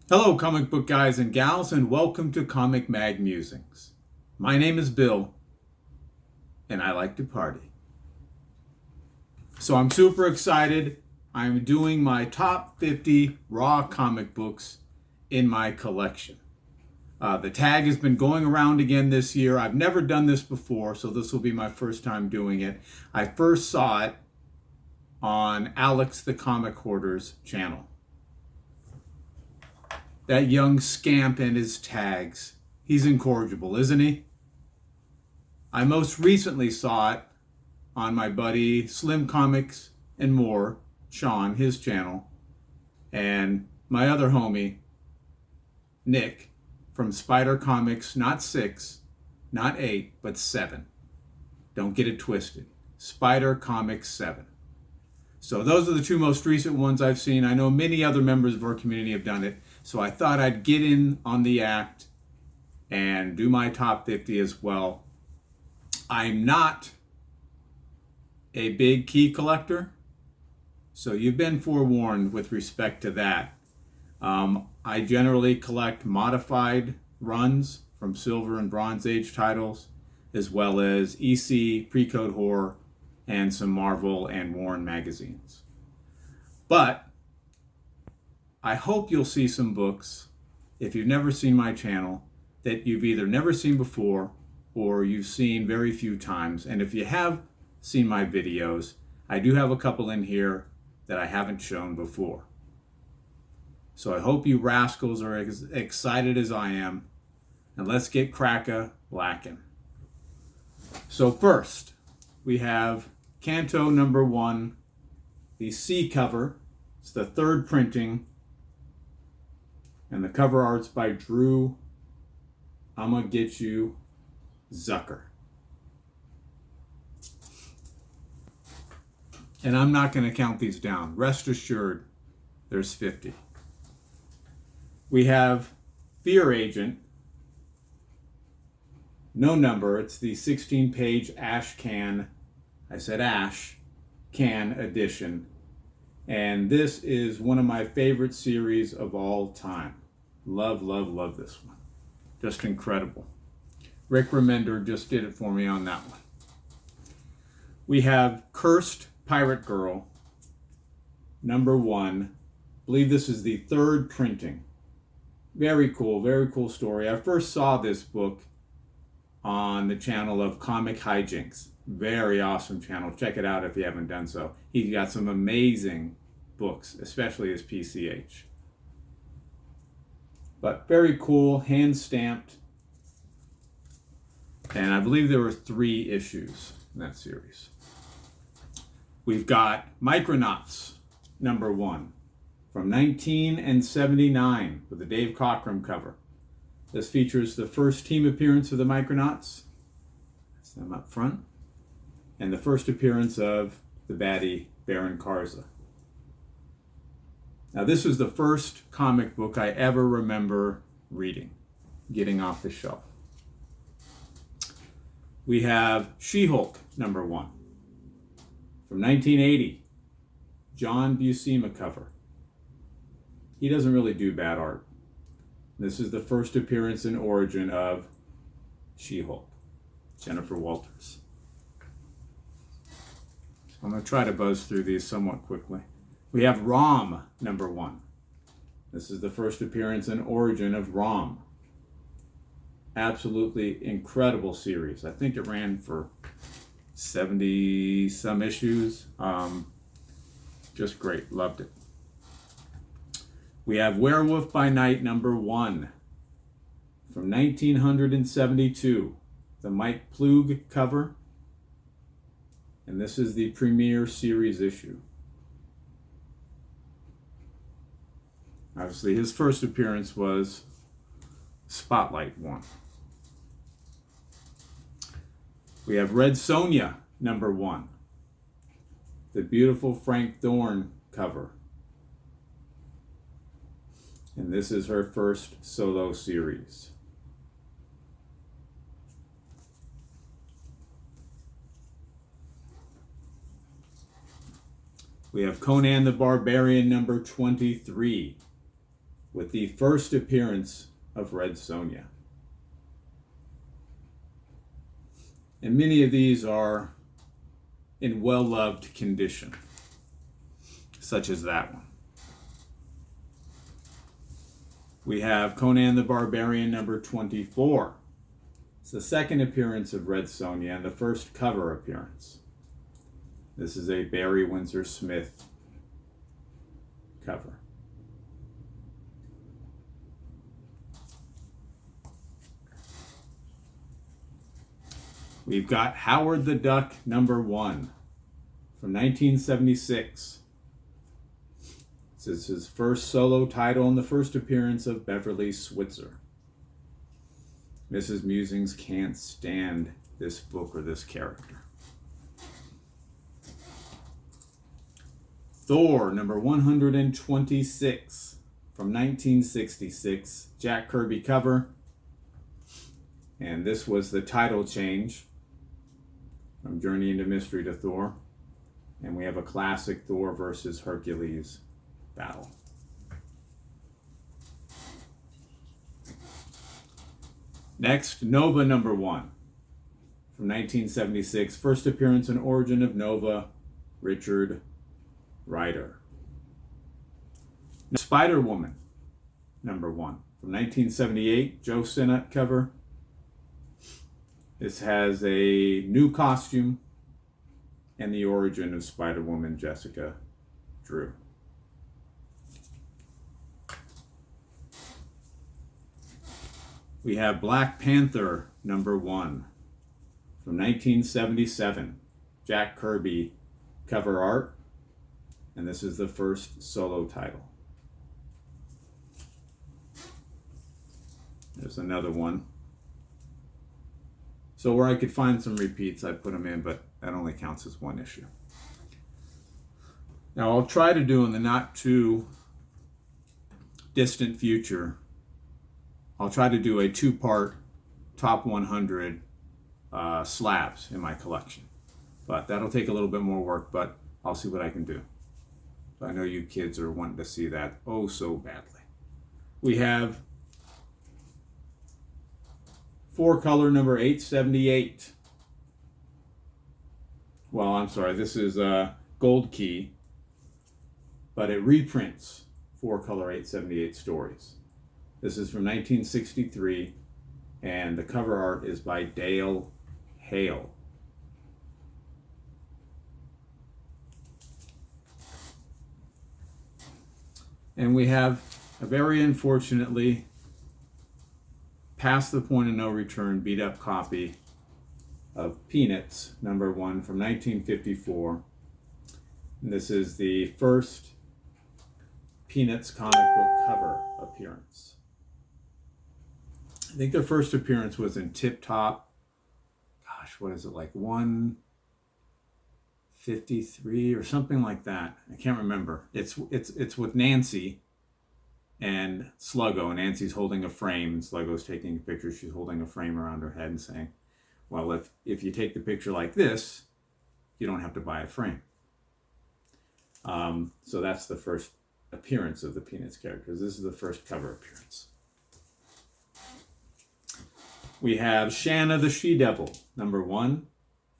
Hello, comic book guys and gals, and welcome to Comic Mag Musings. My name is Bill, and I like to party. So I'm super excited. I'm doing my top 50 raw comic books in my collection. The tag has been going around again this year. I've never done this before, so this will be my first time doing it. I first saw it on Alex the Comic Hoarder's channel. That young scamp and his tags. He's incorrigible, isn't he? I most recently saw it on my buddy Slim Comics and More, Sean, his channel, and my other homie, Nick, from Spidercomics, not 6, not 8, but 7. Don't get it twisted. Spidercomics 7. So those are the two most recent ones I've seen. I know many other members of our community have done it. So I thought I'd get in on the act and do my top 50 as well. I'm not a big key collector, so you've been forewarned with respect to that. I generally collect modified runs from Silver and Bronze Age titles, as well as EC, Pre-Code Horror, and some Marvel and Warren magazines. But I hope you'll see some books, if you've never seen my channel, that you've either never seen before or you've seen very few times. And if you have seen my videos, I do have a couple in here that I haven't shown before. So I hope you rascals are as excited as I am, and let's get crack-a-lackin'. So first, we have Canto number 1, the C cover. It's the third printing. And the cover art's by Drew I'ma Get You Zucker. And I'm not going to count these down. Rest assured, there's 50. We have Fear Agent. No number. It's the 16-page Ash Can. I said Ash Can edition. And this is one of my favorite series of all time. Love, love, love this one. Just incredible. Rick Remender just did it for me on that one. We have Cursed Pirate Girl, number 1. I believe this is the third printing. Very cool story. I first saw this book on the channel of Comic Hijinks. Very awesome channel. Check it out if you haven't done so. He's got some amazing books, especially his PCH. But very cool, hand stamped. And I believe there were 3 issues in that series. We've got Micronauts, number 1, from 1979 with the Dave Cockrum cover. This features the first team appearance of the Micronauts. That's them up front. And the first appearance of the baddie, Baron Karza. Now, this was the first comic book I ever remember reading, getting off the shelf. We have She-Hulk, number 1, from 1980. John Buscema cover. He doesn't really do bad art. This is the first appearance and origin of She-Hulk, Jennifer Walters. I'm going to try to buzz through these somewhat quickly. We have Rom, number 1. This is the first appearance and origin of Rom. Absolutely incredible series. I think it ran for 70 some issues. Just great. Loved it. We have Werewolf by Night, number 1, from 1972. The Mike Plug cover. And this is the premiere series issue. Obviously, his first appearance was Spotlight 1. We have Red Sonja, number 1. The beautiful Frank Thorne cover. And this is her first solo series. We have Conan the Barbarian, number 23. with the first appearance of Red Sonja. And many of these are in well-loved condition, such as that one. We have Conan the Barbarian number 24. It's the second appearance of Red Sonja and the first cover appearance. This is a Barry Windsor Smith cover. We've got Howard the Duck number 1 from 1976. This is his first solo title and the first appearance of Beverly Switzer. Mrs. Musings can't stand this book or this character. Thor number 126 from 1966, Jack Kirby cover. And this was the title change from Journey into Mystery to Thor. And we have a classic Thor versus Hercules battle. Next, Nova number 1 from 1976. First appearance and origin of Nova, Richard Rider. Spider-Woman number 1 from 1978. Joe Sinnott cover. This has a new costume and the origin of Spider-Woman Jessica Drew. We have Black Panther number 1 from 1977. Jack Kirby cover art, and this is the first solo title. There's another one. So where I could find some repeats, I put them in, but that only counts as one issue. Now I'll try to do in the not too distant future, I'll try to do a 2-part top 100 slabs in my collection. But that'll take a little bit more work, but I'll see what I can do. I know you kids are wanting to see that oh so badly. We have 4-color number 878. Well, I'm sorry, this is Gold Key, but it reprints 4-color 878 stories. This is from 1963, and the cover art is by Dale Hale. And we have a very unfortunately past the point of no return beat up copy of Peanuts number 1 from 1954. And this is the first Peanuts comic book cover appearance. I think their first appearance was in Tip Top. Gosh, what is it, like 153 or something like that? I can't remember. It's with Nancy and Sluggo. Nancy's holding a frame, and Sluggo's taking a picture. She's holding a frame around her head and saying, well, if you take the picture like this, you don't have to buy a frame. So that's the first appearance of the Peanuts characters. This is the first cover appearance. We have Shanna the She-Devil, number 1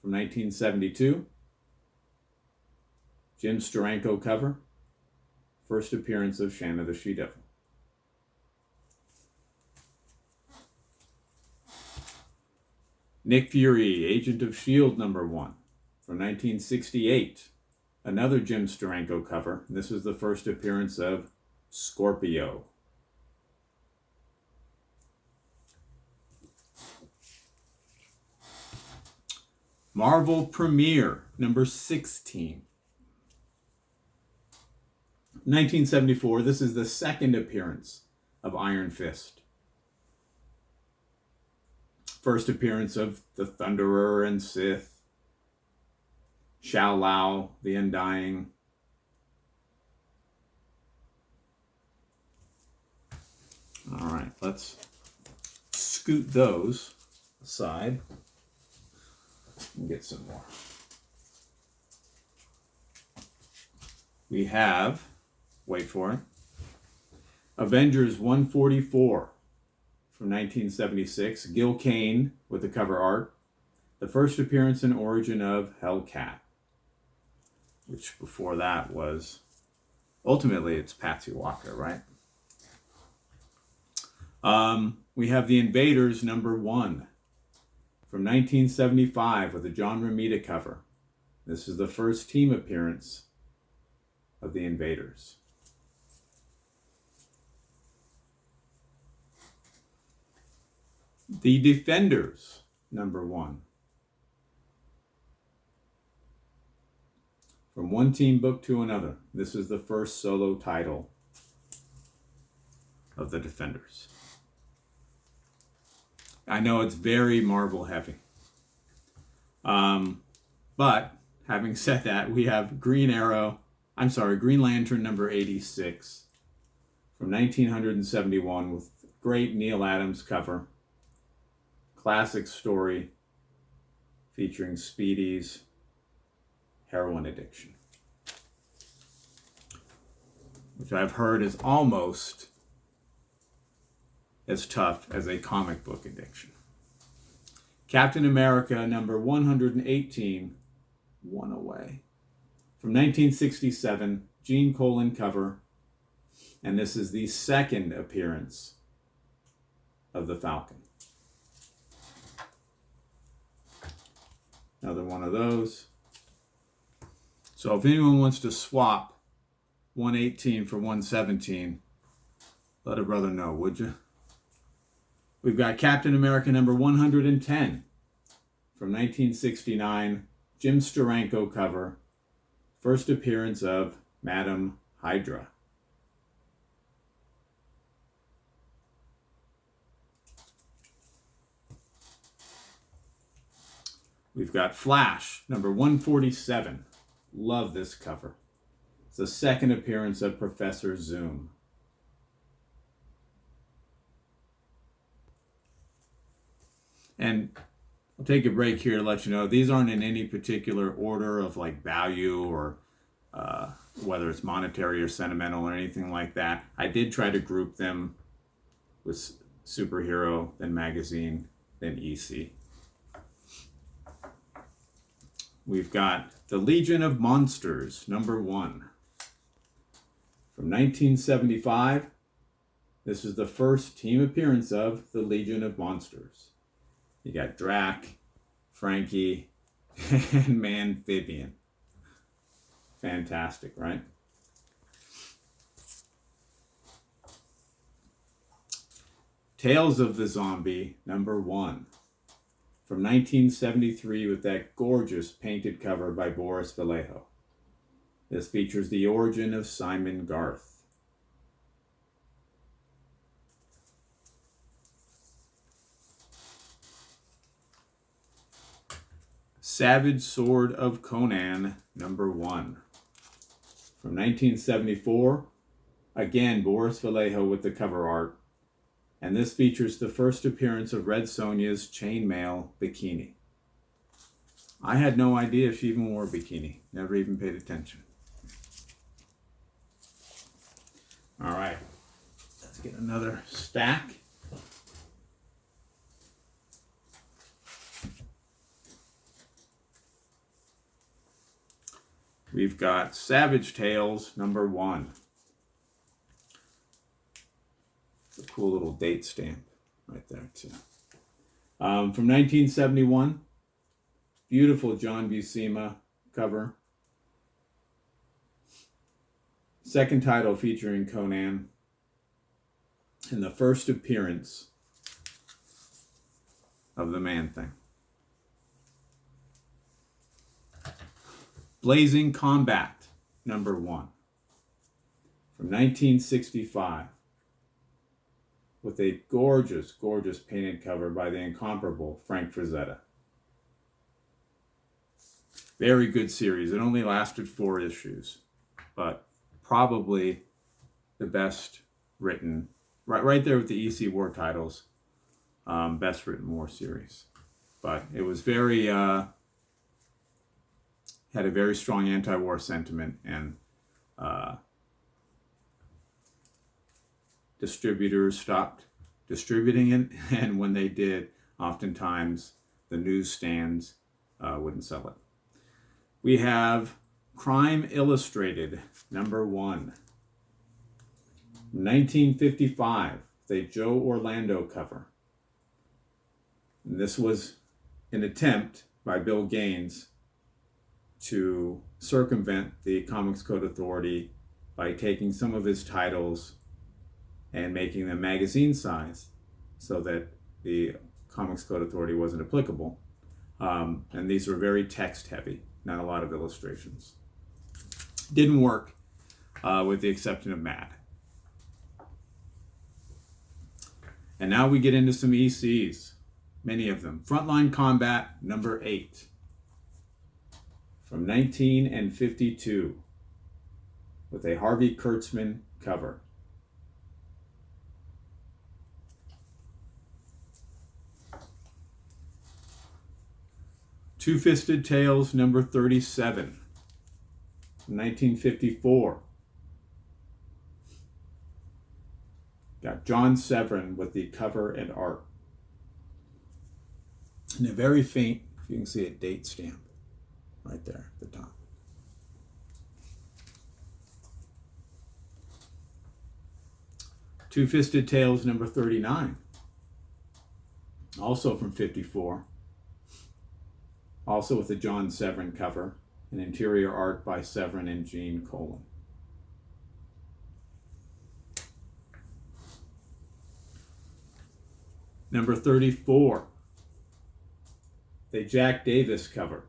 from 1972. Jim Steranko cover. First appearance of Shanna the She-Devil. Nick Fury, Agent of S.H.I.E.L.D. number 1 from 1968. Another Jim Steranko cover. This is the first appearance of Scorpio. Marvel Premiere, number 16. 1974, this is the second appearance of Iron Fist. First appearance of the Thunderer and Sith. Shao Lao, the Undying. All right, let's scoot those aside and get some more. We have, wait for it, Avengers 144 from 1976. Gil Kane with the cover art. The first appearance and origin of Hellcat, which before that was, ultimately it's Patsy Walker, right? We have The Invaders #1 from 1975 with a John Romita cover. This is the first team appearance of the Invaders. The Defenders #1. From one team book to another. This is the first solo title of the Defenders. I know it's very Marvel heavy. But having said that, we have Green Lantern #86 from 1971 with great Neil Adams cover. Classic story featuring Speedy's heroin addiction, which I've heard is almost as tough as a comic book addiction. Captain America #118, One Away, from 1967, Gene Colan cover, and this is the second appearance of the Falcon. Another one of those. So if anyone wants to swap 118 for 117, let a brother know, would you? We've got Captain America #110 from 1969, Jim Steranko cover, first appearance of Madam Hydra. We've got Flash #147. Love this cover. It's the second appearance of Professor Zoom. And I'll take a break here to let you know these aren't in any particular order of like value or whether it's monetary or sentimental or anything like that. I did try to group them with superhero, then magazine, then EC. We've got The Legion of Monsters #1 from 1975. This is the first team appearance of The Legion of Monsters. You got Drac, Frankie, and Manphibian. Fantastic, right? Tales of the Zombie #1 from 1973 with that gorgeous painted cover by Boris Vallejo. This features the origin of Simon Garth. Savage Sword of Conan #1 from 1974. Again, Boris Vallejo with the cover art. And this features the first appearance of Red Sonja's chainmail bikini. I had no idea she even wore a bikini. Never even paid attention. All right, let's get another stack. We've got Savage Tales #1. It's a cool little date stamp right there too. From 1971, beautiful John Buscema cover. Second title featuring Conan, and the first appearance of the Man-Thing. Blazing Combat #1 from 1965 with a gorgeous, gorgeous painted cover by the incomparable Frank Frazetta. Very good series. It only lasted 4 issues, but probably the best written, right there with the EC War titles, best written war series. But it was very, had a very strong anti-war sentiment, and distributors stopped distributing it, and when they did, oftentimes the newsstands wouldn't sell it. We have Crime Illustrated, number 1. 1955, the Joe Orlando cover. And this was an attempt by Bill Gaines to circumvent the Comics Code Authority by taking some of his titles and making them magazine size so that the Comics Code Authority wasn't applicable. And these were very text heavy, not a lot of illustrations. Didn't work with the exception of Mad. And now we get into some ECs, many of them. Frontline Combat, number 8. From 1952, with a Harvey Kurtzman cover. Two-Fisted Tales, number 37, from 1954. Got John Severin with the cover and art. And a very faint, if you can see it, date stamp right there at the top. Two-Fisted Tales, number 39, also from 54. Also with the John Severin cover, and interior art by Severin and Gene Colan. Number 34, the Jack Davis cover.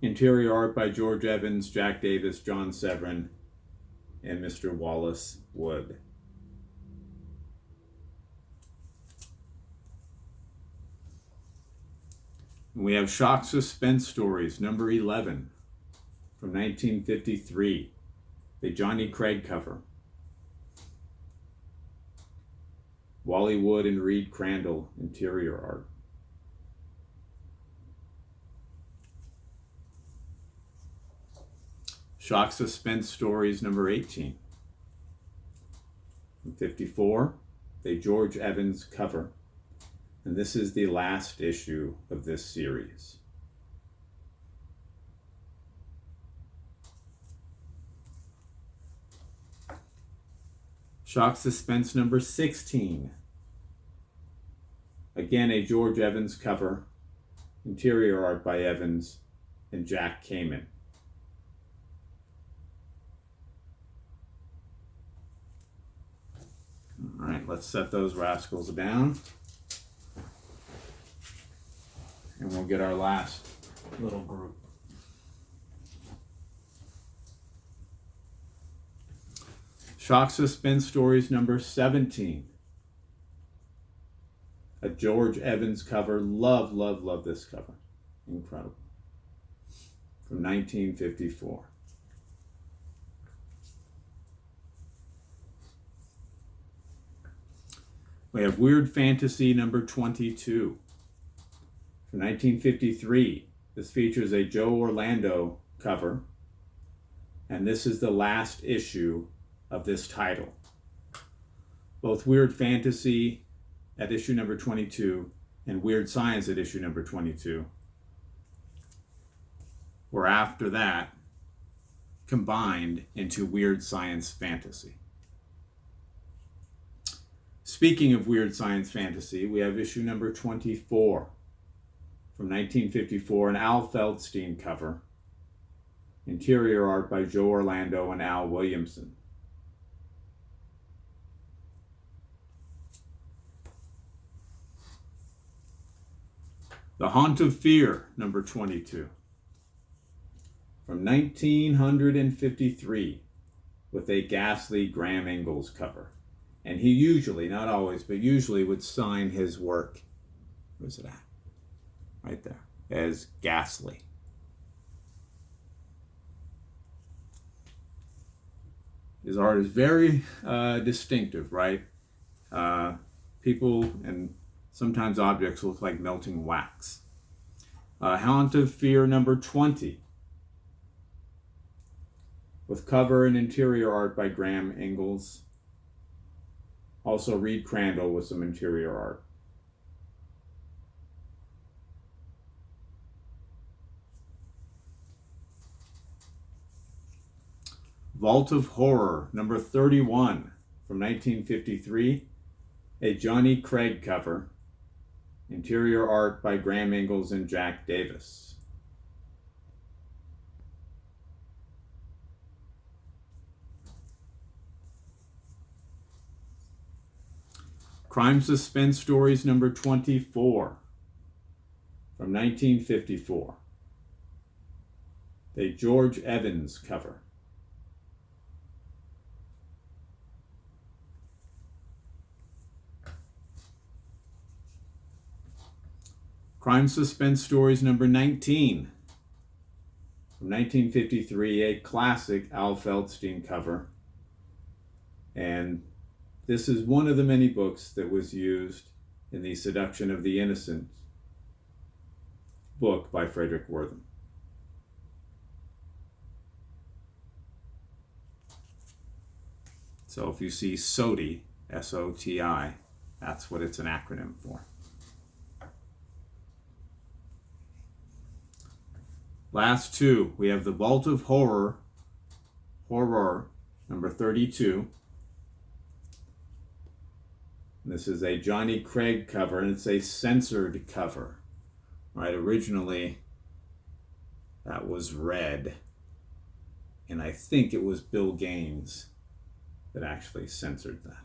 Interior art by George Evans, Jack Davis, John Severin, and Mr. Wallace Wood. We have Shock Suspense Stories, number 11, from 1953, the Johnny Craig cover. Wally Wood and Reed Crandall, interior art. Shock Suspense Stories, number 18, from 54, the George Evans cover. And this is the last issue of this series. Shock Suspense number 16. Again, a George Evans cover. Interior art by Evans and Jack Kamen. All right, let's set those rascals down. And we'll get our last little group. Shock Suspense Stories number 17. A George Evans cover. Love, love, love this cover. Incredible. From 1954. We have Weird Fantasy number 22. From 1953, this features a Joe Orlando cover, and this is the last issue of this title. Both Weird Fantasy at issue number 22 and Weird Science at issue number 22 were after that combined into Weird Science Fantasy. Speaking of Weird Science Fantasy, we have issue number 24. From 1954, an Al Feldstein cover. Interior art by Joe Orlando and Al Williamson. The Haunt of Fear, number 22. From 1953, with a ghastly Graham Ingalls cover. And he usually, not always, but usually would sign his work. Where's it at? Right there, as ghastly. His art is very distinctive, right? People and sometimes objects look like melting wax. Haunt of Fear number 20, with cover and interior art by Graham Ingalls Also Reed Crandall with some interior art. Vault of Horror, number 31 from 1953. A Johnny Craig cover. Interior art by Graham Ingalls and Jack Davis. Crime Suspense Stories number 24 from 1954. A George Evans cover. Crime Suspense Stories number 19 from 1953, a classic Al Feldstein cover. And this is one of the many books that was used in the Seduction of the Innocent book by Frederick Wortham. So if you see SOTI, S-O-T-I, that's what it's an acronym for. Last two, we have the Vault of Horror, number 32. This is a Johnny Craig cover, and it's a censored cover. Right, originally that was red, and I think it was Bill Gaines that actually censored that.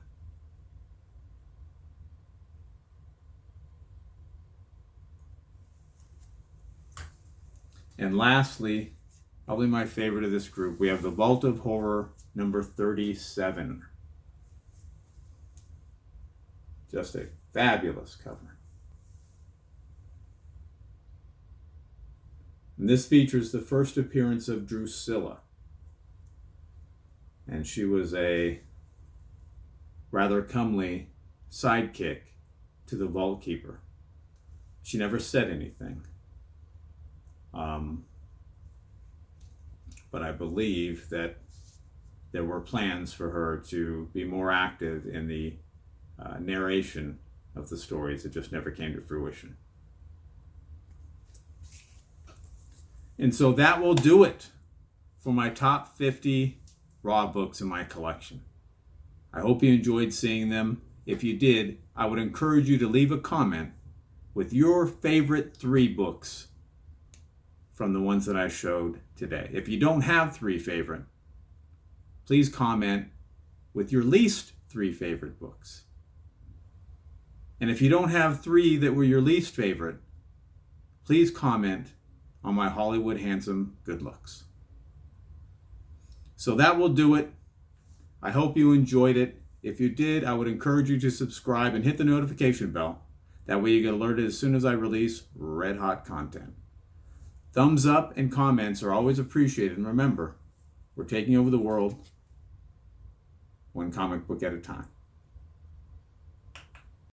And lastly, probably my favorite of this group, we have the Vault of Horror number 37. Just a fabulous cover. And this features the first appearance of Drusilla. And she was a rather comely sidekick to the Vault Keeper. She never said anything. But I believe that there were plans for her to be more active in the narration of the stories. It just never came to fruition. And so that will do it for my top 50 raw books in my collection. I hope you enjoyed seeing them. If you did, I would encourage you to leave a comment with your favorite 3 books from the ones that I showed today. If you don't have 3 favorite, please comment with your least 3 favorite books. And if you don't have 3 that were your least favorite, please comment on my Hollywood Handsome Good Looks. So that will do it. I hope you enjoyed it. If you did, I would encourage you to subscribe and hit the notification bell. That way you get alerted as soon as I release red hot content. Thumbs up and comments are always appreciated. And remember, we're taking over the world one comic book at a time.